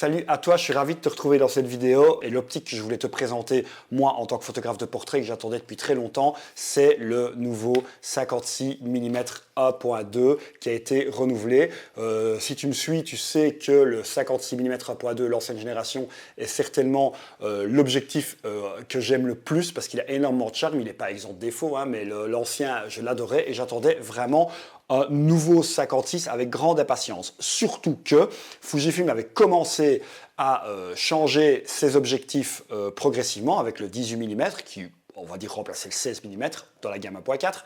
Salut à toi, je suis ravi de te retrouver dans cette vidéo et l'optique que je voulais te présenter, moi en tant que photographe de portrait que j'attendais depuis très longtemps, c'est le nouveau 56 mm 1.2 qui a été renouvelé. Si tu me suis, tu sais que le 56 mm 1.2, l'ancienne génération, est certainement l'objectif que j'aime le plus parce qu'il a énormément de charme, il n'est pas exempt de défauts, hein, mais l'ancien, je l'adorais et j'attendais vraiment un nouveau 56 avec grande impatience. Surtout que Fujifilm avait commencé à changer ses objectifs progressivement avec le 18 mm qui, on va dire, remplaçait le 16 mm dans la gamme 1.4.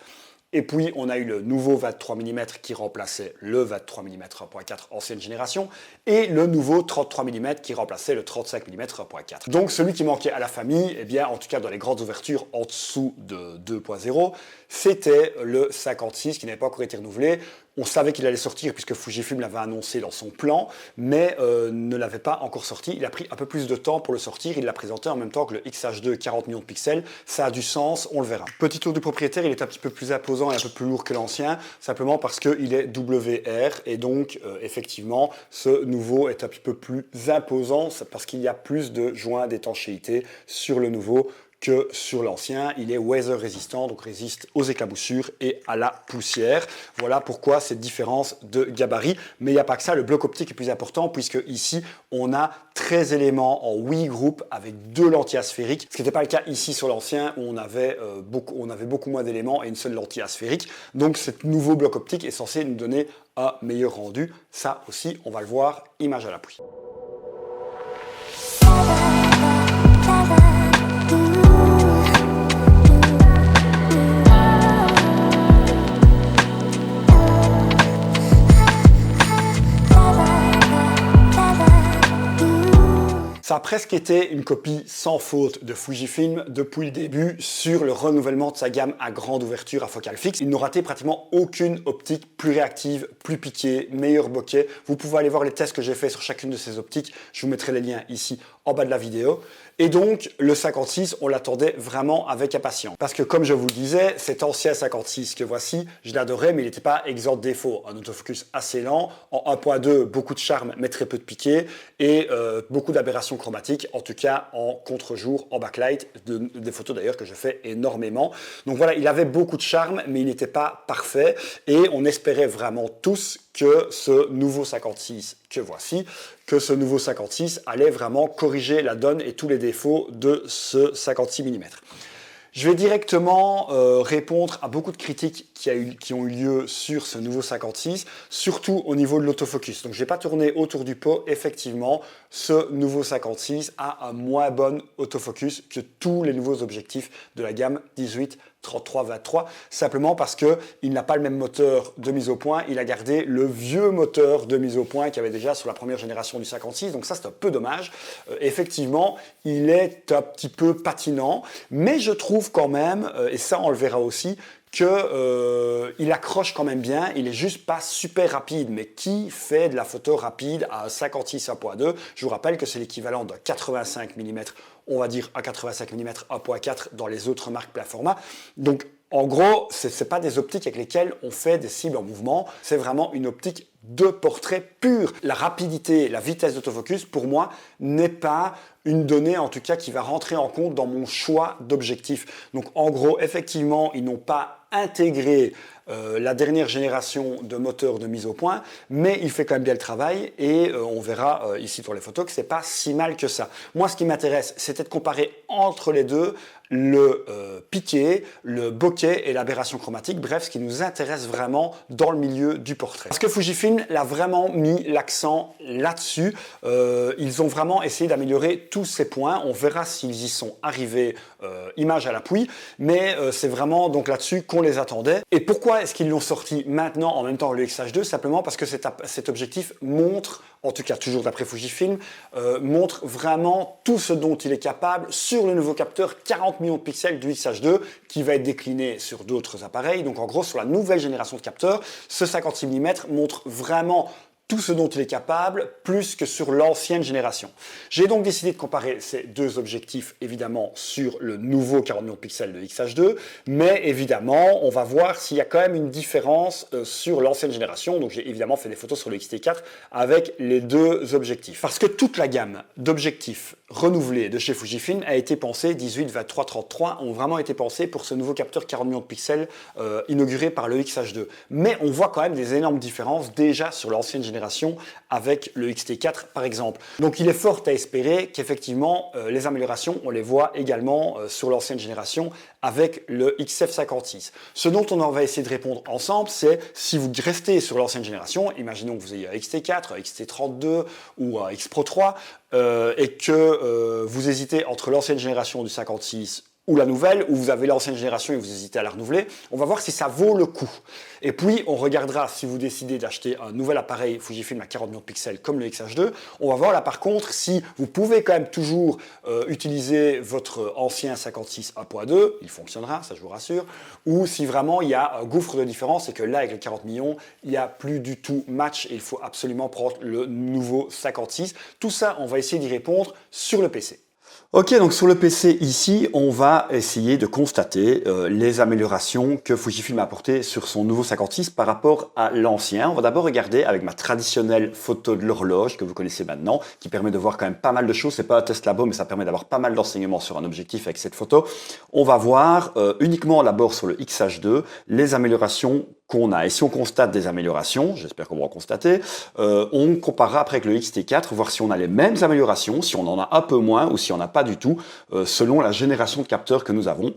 Et puis, on a eu le nouveau 23 mm qui remplaçait le 23 mm 1.4 ancienne génération et le nouveau 33 mm qui remplaçait le 35 mm 1.4. Donc, celui qui manquait à la famille, eh bien, en tout cas dans les grandes ouvertures en dessous de 2.0, c'était le 56 qui n'avait pas encore été renouvelé. On savait qu'il allait sortir puisque Fujifilm l'avait annoncé dans son plan, mais ne l'avait pas encore sorti. Il a pris un peu plus de temps pour le sortir. Il l'a présenté en même temps que le XH2 40 millions de pixels. Ça a du sens, on le verra. Petit tour du propriétaire, il est un petit peu plus imposant et un peu plus lourd que l'ancien, simplement parce qu'il est WR et donc effectivement ce nouveau est un petit peu plus imposant parce qu'il y a plus de joints d'étanchéité sur le nouveau que sur l'ancien. Il est weather résistant, donc résiste aux éclaboussures et à la poussière. Voilà pourquoi cette différence de gabarit. Mais il n'y a pas que ça, le bloc optique est plus important puisque ici, on a 13 éléments en 8 groupes avec 2 lentilles asphériques, ce qui n'était pas le cas ici sur l'ancien où on avait beaucoup moins d'éléments et une seule lentille asphérique. Donc ce nouveau bloc optique est censé nous donner un meilleur rendu. Ça aussi, on va le voir, image à l'appui. Ça a presque été une copie sans faute de Fujifilm depuis le début sur le renouvellement de sa gamme à grande ouverture à focale fixe. Ils n'ont raté pratiquement aucune optique plus réactive, plus piquée, meilleur bokeh. Vous pouvez aller voir les tests que j'ai fait sur chacune de ces optiques. Je vous mettrai les liens ici en bas de la vidéo. Et donc, le 56, on l'attendait vraiment avec impatience. Parce que comme je vous le disais, cet ancien 56 que voici, je l'adorais, mais il n'était pas exempt de défauts. Un autofocus assez lent, en 1.2, beaucoup de charme, mais très peu de piqué, et beaucoup d'aberrations chromatiques, en tout cas en contre-jour, en backlight, des photos d'ailleurs que je fais énormément. Donc voilà, il avait beaucoup de charme, mais il n'était pas parfait, et on espérait vraiment tous que ce nouveau 56 que voici, que ce nouveau 56 allait vraiment corriger la donne et tous les défauts de ce 56 mm. Je vais directement répondre à beaucoup de critiques qui ont eu lieu sur ce nouveau 56, surtout au niveau de l'autofocus. Donc je ne vais pas tourner autour du pot, effectivement, ce nouveau 56 a un moins bon autofocus que tous les nouveaux objectifs de la gamme 18, 33, 23, simplement parce qu'il n'a pas le même moteur de mise au point, il a gardé le vieux moteur de mise au point qu'il y avait déjà sur la première génération du 56, donc ça c'est un peu dommage. Effectivement, il est un petit peu patinant, mais je trouve quand même, et ça on le verra aussi, qu'il accroche quand même bien, il est juste pas super rapide, mais qui fait de la photo rapide à 56 1.2? Je vous rappelle que c'est l'équivalent d'un 85 mm, on va dire un 85 mm 1.4 dans les autres marques plein format. Donc en gros, ce n'est pas des optiques avec lesquelles on fait des cibles en mouvement, c'est vraiment une optique de portrait pur. La rapidité, la vitesse d'autofocus, pour moi, n'est pas une donnée, en tout cas, qui va rentrer en compte dans mon choix d'objectif. Donc, en gros, effectivement, ils n'ont pas intégré la dernière génération de moteurs de mise au point, mais il fait quand même bien le travail et on verra ici pour les photos que c'est pas si mal que ça. Moi, ce qui m'intéresse, c'était de comparer entre les deux le piqué, le bokeh et l'aberration chromatique, bref, ce qui nous intéresse vraiment dans le milieu du portrait. Parce que Fujifilm l'a vraiment mis l'accent là-dessus. Ils ont vraiment essayé d'améliorer tous ces points. On verra s'ils y sont arrivés image à l'appui, mais c'est vraiment donc là-dessus qu'on les attendait. Et pourquoi est-ce qu'ils l'ont sorti maintenant en même temps que le XH2? Simplement parce que cet objectif montre, en tout cas toujours d'après Fujifilm, montre vraiment tout ce dont il est capable sur le nouveau capteur 40 millions de pixels du XH2 qui va être décliné sur d'autres appareils. Donc en gros, sur la nouvelle génération de capteurs, ce 56 mm montre vraiment tout ce dont il est capable, plus que sur l'ancienne génération. J'ai donc décidé de comparer ces deux objectifs, évidemment, sur le nouveau 40 millions de pixels de X-H2, mais évidemment, on va voir s'il y a quand même une différence sur l'ancienne génération. Donc j'ai évidemment fait des photos sur le X-T4 avec les deux objectifs. Parce que toute la gamme d'objectifs renouvelés de chez Fujifilm a été pensée, 18, 23, 33, ont vraiment été pensés pour ce nouveau capteur 40 millions de pixels inauguré par le X-H2. Mais on voit quand même des énormes différences déjà sur l'ancienne génération avec le X-T4 par exemple. Donc il est fort à espérer qu'effectivement les améliorations, on les voit également sur l'ancienne génération avec le XF56. Ce dont on va essayer de répondre ensemble, c'est si vous restez sur l'ancienne génération, imaginons que vous ayez un XT4, un XT32 ou un X Pro 3, et que vous hésitez entre l'ancienne génération du 56 ou la nouvelle, ou vous avez l'ancienne génération et vous hésitez à la renouveler, on va voir si ça vaut le coup. Et puis, on regardera si vous décidez d'acheter un nouvel appareil Fujifilm à 40 millions de pixels comme le X-H2. On va voir là par contre si vous pouvez quand même toujours utiliser votre ancien 56 1.2, il fonctionnera, ça je vous rassure, ou si vraiment il y a un gouffre de différence et que là avec le 40 millions, il n'y a plus du tout match et il faut absolument prendre le nouveau 56. Tout ça, on va essayer d'y répondre sur le PC. Ok, donc sur le PC ici, on va essayer de constater les améliorations que Fujifilm a apportées sur son nouveau 56 par rapport à l'ancien. On va d'abord regarder avec ma traditionnelle photo de l'horloge que vous connaissez maintenant, qui permet de voir quand même pas mal de choses. C'est pas un test labo, mais ça permet d'avoir pas mal d'enseignements sur un objectif avec cette photo. On va voir uniquement d'abord sur le X-H2 les améliorations qu'on a. Et si on constate des améliorations, j'espère qu'on va en constater, on comparera après avec le X-T4, voir si on a les mêmes améliorations, si on en a un peu moins ou si on n'a pas du tout, selon la génération de capteurs que nous avons.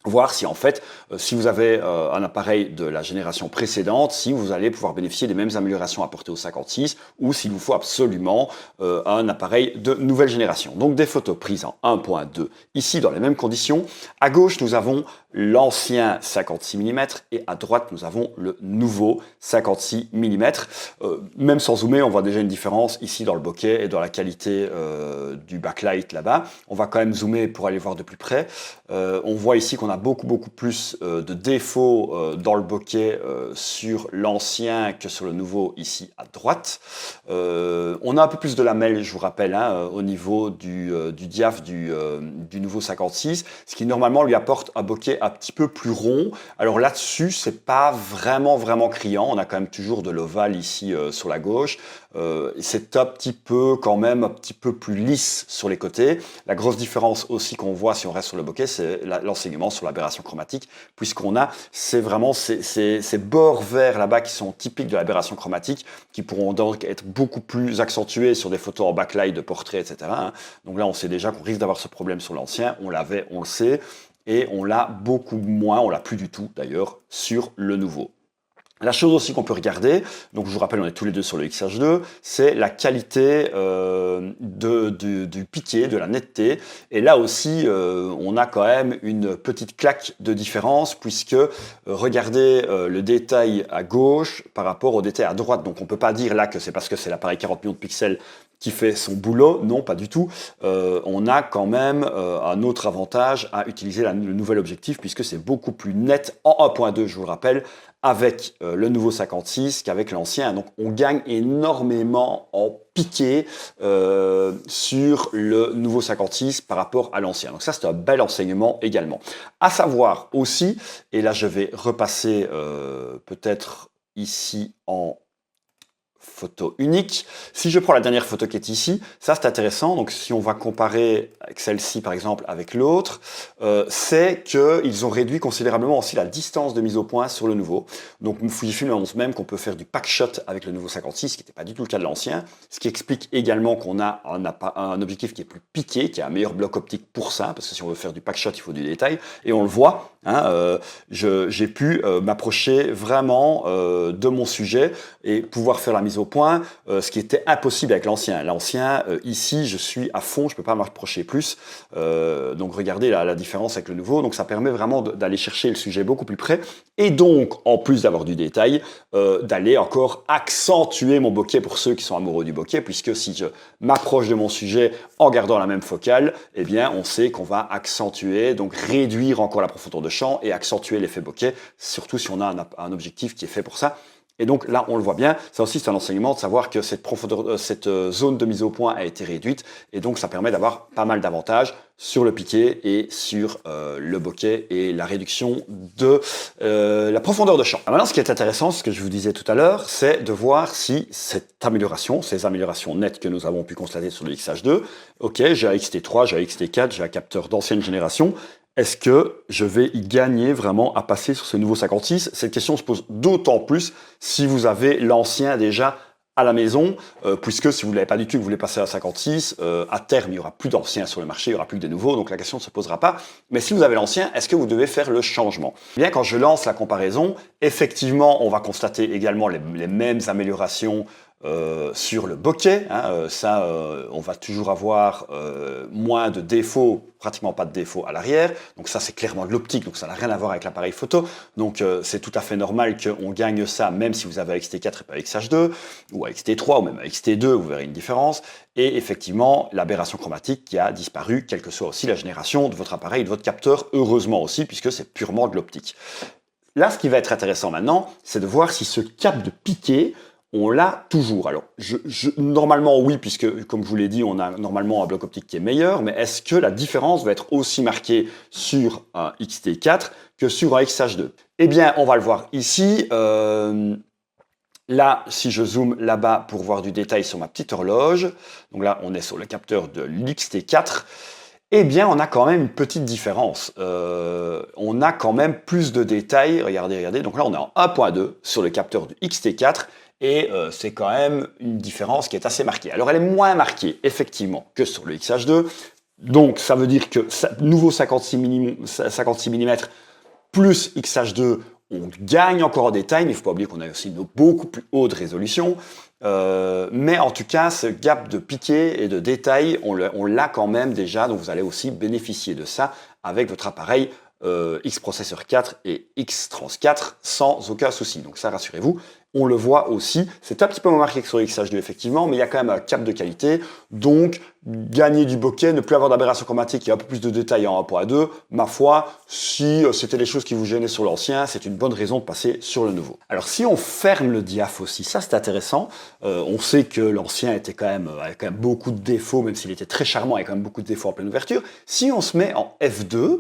Voir si en fait, si vous avez un appareil de la génération précédente, si vous allez pouvoir bénéficier des mêmes améliorations apportées au 56 ou s'il vous faut absolument un appareil de nouvelle génération. Donc des photos prises en 1.2, ici dans les mêmes conditions. À gauche, nous avons l'ancien 56 mm et à droite, nous avons le nouveau 56 mm. Même sans zoomer, on voit déjà une différence ici dans le bokeh et dans la qualité du backlight là-bas. On va quand même zoomer pour aller voir de plus près. On voit ici qu'on a beaucoup plus de défauts dans le bokeh sur l'ancien que sur le nouveau ici à droite. On a un peu plus de lamelles, je vous rappelle, hein, au niveau du diaph du nouveau 56, ce qui normalement lui apporte un bokeh un petit peu plus rond. Alors là-dessus, c'est pas vraiment criant. On a quand même toujours de l'ovale ici sur la gauche. C'est un petit peu quand même un petit peu plus lisse sur les côtés. La grosse différence aussi qu'on voit si on reste sur le bokeh, c'est l'enseignement sur l'aberration chromatique, puisqu'on a vraiment ces bords verts là-bas qui sont typiques de l'aberration chromatique, qui pourront donc être beaucoup plus accentués sur des photos en backlight de portraits, etc. Donc là, on sait déjà qu'on risque d'avoir ce problème sur l'ancien. On l'avait, on le sait, et on l'a beaucoup moins, on l'a plus du tout d'ailleurs, sur le nouveau. La chose aussi qu'on peut regarder, donc je vous rappelle, on est tous les deux sur le X-H2, c'est la qualité du piqué, de la netteté. Et là aussi, on a quand même une petite claque de différence, puisque regardez le détail à gauche par rapport au détail à droite. Donc on peut pas dire là que c'est parce que c'est l'appareil 40 millions de pixels qui fait son boulot, non, pas du tout. On a quand même un autre avantage à utiliser le nouvel objectif, puisque c'est beaucoup plus net en 1.2, je vous le rappelle, avec le nouveau 56 qu'avec l'ancien. Donc on gagne énormément en piqué sur le nouveau 56 par rapport à l'ancien. Donc ça, c'est un bel enseignement également. À savoir aussi, et là je vais repasser peut-être ici en photo unique. Si je prends la dernière photo qui est ici, ça c'est intéressant. Donc si on va comparer avec celle-ci par exemple avec l'autre, c'est qu'ils ont réduit considérablement aussi la distance de mise au point sur le nouveau. Donc Fujifilm annonce même qu'on peut faire du pack shot avec le nouveau 56, ce qui n'était pas du tout le cas de l'ancien, ce qui explique également qu'on a un objectif qui est plus piqué, qui a un meilleur bloc optique pour ça, parce que si on veut faire du pack shot, il faut du détail, et on le voit. Hein, j'ai pu m'approcher vraiment de mon sujet et pouvoir faire la mise au point, ce qui était impossible avec l'ancien. L'ancien, ici, je suis à fond, je ne peux pas m'approcher plus. Donc regardez la différence avec le nouveau. Donc ça permet vraiment d'aller chercher le sujet beaucoup plus près. Et donc, en plus d'avoir du détail, d'aller encore accentuer mon bokeh pour ceux qui sont amoureux du bokeh, puisque si je m'approche de mon sujet en gardant la même focale, eh bien, on sait qu'on va accentuer, donc réduire encore la profondeur de champ et accentuer l'effet bokeh, surtout si on a un objectif qui est fait pour ça. Et donc là, on le voit bien, ça aussi c'est un enseignement de savoir que cette zone de mise au point a été réduite et donc ça permet d'avoir pas mal d'avantages sur le piqué et sur le bokeh et la réduction de la profondeur de champ. Alors maintenant, ce qui est intéressant, ce que je vous disais tout à l'heure, c'est de voir si cette amélioration, ces améliorations nettes que nous avons pu constater sur le XH2, ok, j'ai un XT3, j'ai un XT4, j'ai un capteur d'ancienne génération, est-ce que je vais y gagner vraiment à passer sur ce nouveau 56? Cette question se pose d'autant plus si vous avez l'ancien déjà à la maison, puisque si vous ne l'avez pas du tout et que vous voulez passer à 56, à terme, il n'y aura plus d'anciens sur le marché, il n'y aura plus que des nouveaux, donc la question ne se posera pas. Mais si vous avez l'ancien, est-ce que vous devez faire le changement? Eh bien, quand je lance la comparaison, effectivement, on va constater également les mêmes améliorations sur le bokeh, hein, on va toujours avoir moins de défauts, pratiquement pas de défauts à l'arrière, donc ça c'est clairement de l'optique, donc ça n'a rien à voir avec l'appareil photo, donc c'est tout à fait normal qu'on gagne ça même si vous avez un XT4 et pas un XH2, ou un XT3 ou même un XT2, vous verrez une différence, et effectivement l'aberration chromatique qui a disparu, quelle que soit aussi la génération de votre appareil et de votre capteur, heureusement aussi, puisque c'est purement de l'optique. Là, ce qui va être intéressant maintenant, c'est de voir si ce cap de piqué, on l'a toujours. Alors, normalement, oui, puisque, comme je vous l'ai dit, on a normalement un bloc optique qui est meilleur, mais est-ce que la différence va être aussi marquée sur un XT4 que sur un XH2? Eh bien, on va le voir ici. Là, si je zoome là-bas pour voir du détail sur ma petite horloge, donc là, on est sur le capteur de l'XT4, eh bien, on a quand même une petite différence. On a quand même plus de détails. Regardez, regardez. Donc là, on est en 1.2 sur le capteur du XT4. Et c'est quand même une différence qui est assez marquée. Alors elle est moins marquée, effectivement, que sur le XH2. Donc ça veut dire que nouveau 56 mm plus XH2, on gagne encore en détail, mais il ne faut pas oublier qu'on a aussi une beaucoup plus haute résolution. Mais en tout cas, ce gap de piqué et de détail, on l'a quand même déjà, donc vous allez aussi bénéficier de ça avec votre appareil X-Processor 4 et X-Trans 4 sans aucun souci. Donc ça, rassurez-vous, on le voit aussi. C'est un petit peu moins marqué que sur XH2 effectivement, mais il y a quand même un cap de qualité. Donc gagner du bokeh, ne plus avoir d'aberration chromatique et un peu plus de détails en 1.2, ma foi, si c'était les choses qui vous gênaient sur l'ancien, c'est une bonne raison de passer sur le nouveau. Alors si on ferme le diaph aussi, ça c'est intéressant. On sait que l'ancien avait quand même beaucoup de défauts, même s'il était très charmant, il y a quand même beaucoup de défauts en pleine ouverture. Si on se met en F2,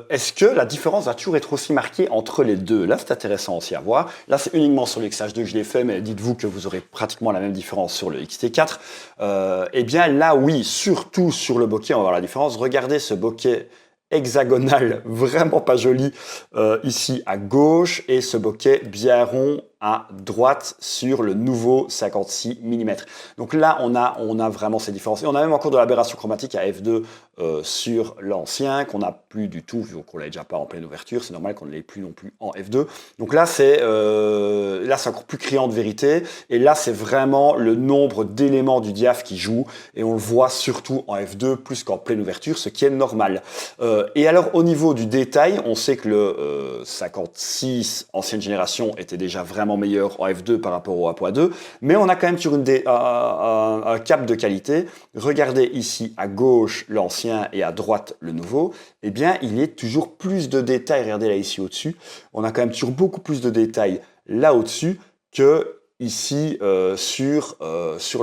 est-ce que la différence va toujours être aussi marquée entre les deux? Là c'est intéressant aussi à voir. Là c'est uniquement sur le XH2 que je l'ai fait, mais dites-vous que vous aurez pratiquement la même différence sur le XT4. Eh bien là oui, surtout sur le bokeh, on va voir la différence. Regardez ce bokeh hexagonal, vraiment pas joli, ici à gauche, et ce bokeh bien rond à droite sur le nouveau 56 mm. Donc là, on a vraiment ces différences. Et on a même encore de l'aberration chromatique à F2 sur l'ancien, qu'on n'a plus du tout, vu qu'on ne l'a déjà pas en pleine ouverture. C'est normal qu'on ne l'ait plus non plus en F2. Donc là, c'est encore plus criant de vérité. Et là, c'est vraiment le nombre d'éléments du diaph qui joue. Et on le voit surtout en F2 plus qu'en pleine ouverture, ce qui est normal. Et alors, au niveau du détail, on sait que le 56 ancienne génération était déjà vraiment meilleur en F2 par rapport au 1.2, mais on a quand même sur un cap de qualité. Regardez ici à gauche l'ancien et à droite le nouveau, eh bien il y a toujours plus de détails. Regardez là ici au-dessus, on a quand même toujours beaucoup plus de détails là au-dessus que ici sur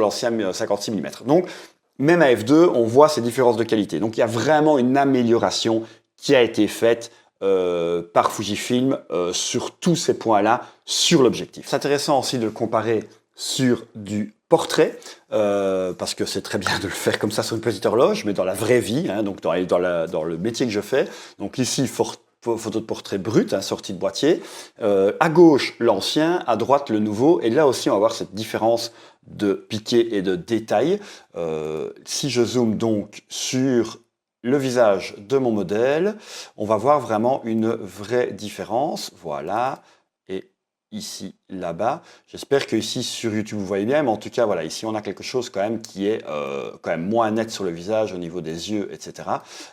l'ancien 56 mm. Donc même à F2, on voit ces différences de qualité. Donc il y a vraiment une amélioration qui a été faite par Fujifilm sur tous ces points-là sur l'objectif. C'est intéressant aussi de le comparer sur du portrait, parce que c'est très bien de le faire comme ça sur une petite horloge, mais dans la vraie vie, hein, donc dans le métier que je fais. Donc ici, photo de portrait brut, hein, sortie de boîtier. À gauche, l'ancien, à droite, le nouveau. Et là aussi, on va voir cette différence de piqué et de détail. Si je zoome donc sur le visage de mon modèle, on va voir vraiment une vraie différence. Voilà. Et ici, là-bas. J'espère que ici sur YouTube vous voyez bien, mais en tout cas voilà, ici on a quelque chose quand même qui est quand même moins net sur le visage au niveau des yeux, etc.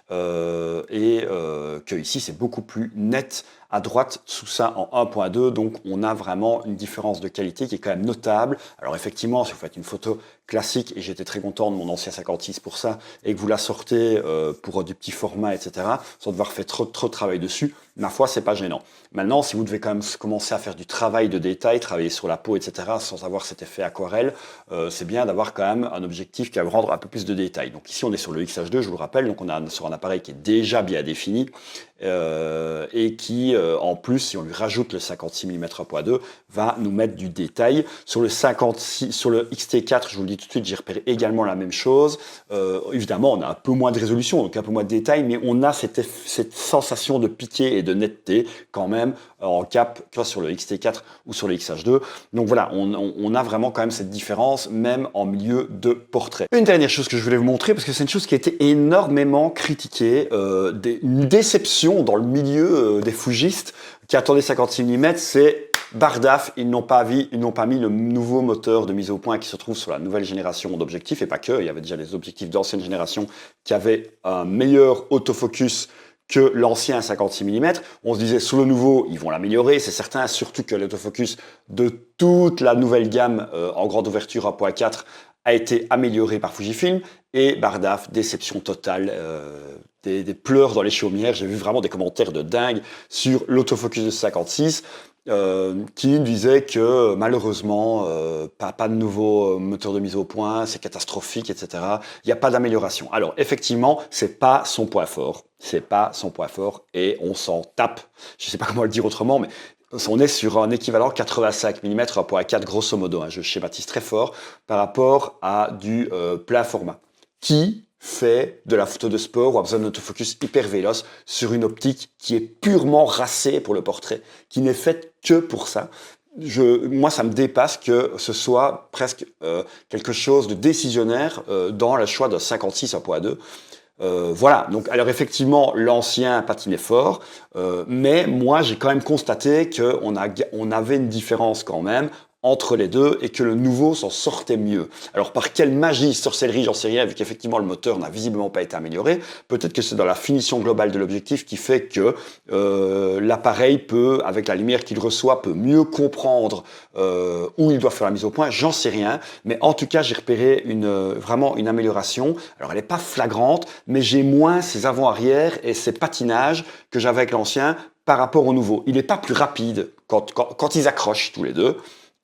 Que ici c'est beaucoup plus net à droite sous ça en 1.2, donc on a vraiment une différence de qualité qui est quand même notable. Alors effectivement, si vous faites une photo classique, et j'étais très content de mon ancien 56 pour ça, et que vous la sortez pour du petit format, etc., sans devoir faire trop de travail dessus, ma foi, c'est pas gênant. Maintenant, si vous devez quand même commencer à faire du travail de détail, détail, travailler sur la peau, etc., sans avoir cet effet aquarelle, c'est bien d'avoir quand même un objectif qui va rendre un peu plus de détails. Donc ici, on est sur le XH2, je vous le rappelle, donc on a sur un appareil qui est déjà bien défini et qui, en plus, si on lui rajoute le 56 mm 1.2, va nous mettre du détail. Sur le 56, sur le XT4, je vous le dis tout de suite, j'ai repéré également la même chose. Évidemment, on a un peu moins de résolution, donc un peu moins de détails, mais on a cette sensation de piqué et de netteté quand même en cap, que ce soit sur le XT4 ou sur le XH2. Donc voilà, on a vraiment quand même cette différence, même en milieu de portrait. Une dernière chose que je voulais vous montrer, parce que c'est une chose qui a été énormément critiquée, une déception dans le milieu des Fujistes qui attendaient 56 mm, c'est Bardaf, ils n'ont pas mis le nouveau moteur de mise au point qui se trouve sur la nouvelle génération d'objectifs, et pas que, il y avait déjà des objectifs d'ancienne génération qui avaient un meilleur autofocus que l'ancien 56 mm. On se disait, sur le nouveau, ils vont l'améliorer, c'est certain, surtout que l'autofocus de toute la nouvelle gamme en grande ouverture 1.4 a été amélioré par Fujifilm, et Bardaf, déception totale, des pleurs dans les chaumières. J'ai vu vraiment des commentaires de dingue sur l'autofocus de 56, qui disait que malheureusement, pas de nouveau moteur de mise au point, c'est catastrophique, etc. Il n'y a pas d'amélioration. Alors effectivement, c'est pas son point fort. C'est pas son point fort et on s'en tape. Je ne sais pas comment le dire autrement, mais on est sur un équivalent 85 mm 1.4 grosso modo. Je schématise très fort par rapport à du plein format. Qui fait de la photo de sport ou a besoin d'un autofocus hyper véloce sur une optique qui est purement racée pour le portrait, qui n'est faite que pour ça. Moi, ça me dépasse que ce soit presque quelque chose de décisionnaire dans le choix d'un 56 1.2. Voilà, donc alors effectivement l'ancien patinait fort, mais moi j'ai quand même constaté qu'on avait une différence quand même entre les deux et que le nouveau s'en sortait mieux. Alors par quelle magie, sorcellerie, j'en sais rien, vu qu'effectivement le moteur n'a visiblement pas été amélioré, peut-être que c'est dans la finition globale de l'objectif qui fait que l'appareil peut, avec la lumière qu'il reçoit, peut mieux comprendre où il doit faire la mise au point, j'en sais rien, mais en tout cas j'ai repéré vraiment une amélioration. Alors elle n'est pas flagrante, mais j'ai moins ces avant-arrière et ces patinages que j'avais avec l'ancien par rapport au nouveau. Il n'est pas plus rapide quand ils accrochent tous les deux.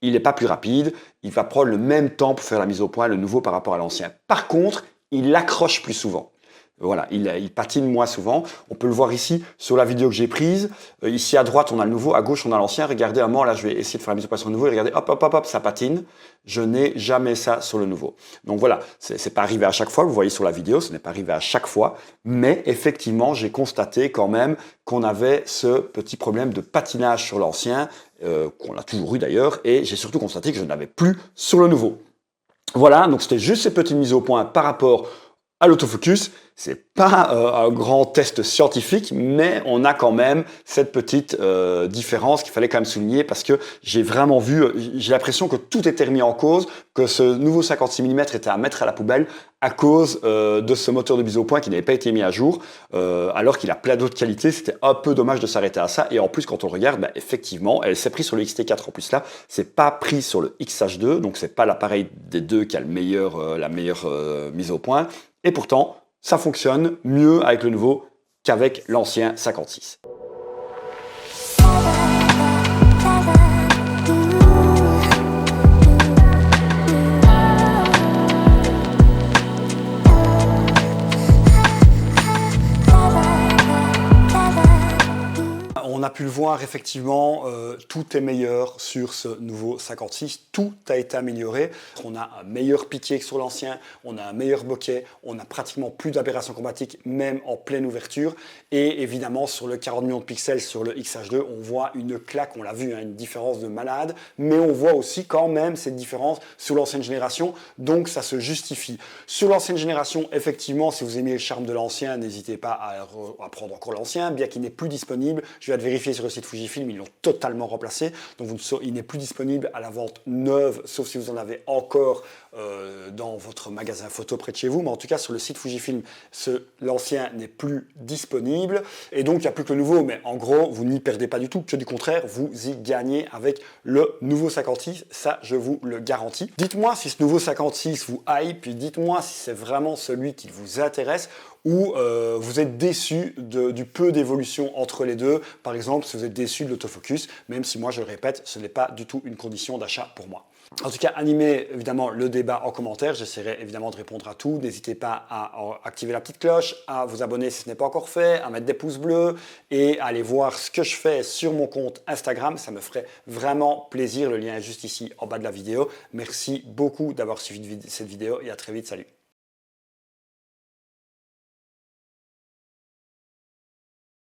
Il n'est pas plus rapide, il va prendre le même temps pour faire la mise au point, le nouveau par rapport à l'ancien. Par contre, il accroche plus souvent. Voilà, il patine moins souvent. On peut le voir ici sur la vidéo que j'ai prise. Ici à droite, on a le nouveau, à gauche, on a l'ancien. Regardez, à un moment, là, je vais essayer de faire la mise au point sur le nouveau. Et regardez, hop, hop, hop, hop, ça patine. Je n'ai jamais ça sur le nouveau. Donc voilà, c'est pas arrivé à chaque fois. Vous voyez sur la vidéo, ce n'est pas arrivé à chaque fois. Mais effectivement, j'ai constaté quand même qu'on avait ce petit problème de patinage sur l'ancien, qu'on a toujours eu d'ailleurs. Et j'ai surtout constaté que je n'avais plus sur le nouveau. Voilà, donc c'était juste ces petites mises au point par rapport à l'autofocus. C'est pas un grand test scientifique, mais on a quand même cette petite différence qu'il fallait quand même souligner parce que j'ai vraiment vu, j'ai l'impression que tout était remis en cause, que ce nouveau 56 mm était à mettre à la poubelle à cause de ce moteur de mise au point qui n'avait pas été mis à jour, alors qu'il a plein d'autres qualités. C'était un peu dommage de s'arrêter à ça. Et en plus, quand on regarde, bah, effectivement, elle s'est prise sur le XT4 en plus là, c'est pas pris sur le XH2, donc c'est pas l'appareil des deux qui a la meilleure mise au point. Et pourtant, ça fonctionne mieux avec le nouveau qu'avec l'ancien 56. On a pu le voir, effectivement, tout est meilleur sur ce nouveau 56. Tout a été amélioré. On a un meilleur piqué que sur l'ancien, on a un meilleur bokeh, on a pratiquement plus d'aberrations chromatiques, même en pleine ouverture. Et évidemment, sur le 40 millions de pixels, sur le XH2, on voit une claque, on l'a vu, hein, une différence de malade. Mais on voit aussi quand même cette différence sur l'ancienne génération. Donc, ça se justifie. Sur l'ancienne génération, effectivement, si vous aimez le charme de l'ancien, n'hésitez pas à prendre encore l'ancien, bien qu'il n'est plus disponible. Je viens de vérifier sur le site Fujifilm, ils l'ont totalement remplacé. Donc il n'est plus disponible à la vente neuve, sauf si vous en avez encore dans votre magasin photo près de chez vous, mais en tout cas sur le site Fujifilm, l'ancien n'est plus disponible et donc il n'y a plus que le nouveau, mais en gros vous n'y perdez pas du tout, que du contraire, vous y gagnez avec le nouveau 56, ça je vous le garantis. Dites-moi si ce nouveau 56 vous hype, puis dites-moi si c'est vraiment celui qui vous intéresse ou vous êtes déçu du peu d'évolution entre les deux. Par exemple, si vous êtes déçu de l'autofocus, même si moi, je le répète, ce n'est pas du tout une condition d'achat pour moi. En tout cas, animez évidemment le débat en commentaire. J'essaierai évidemment de répondre à tout. N'hésitez pas à activer la petite cloche, à vous abonner si ce n'est pas encore fait, à mettre des pouces bleus et à aller voir ce que je fais sur mon compte Instagram. Ça me ferait vraiment plaisir. Le lien est juste ici en bas de la vidéo. Merci beaucoup d'avoir suivi cette vidéo et à très vite. Salut!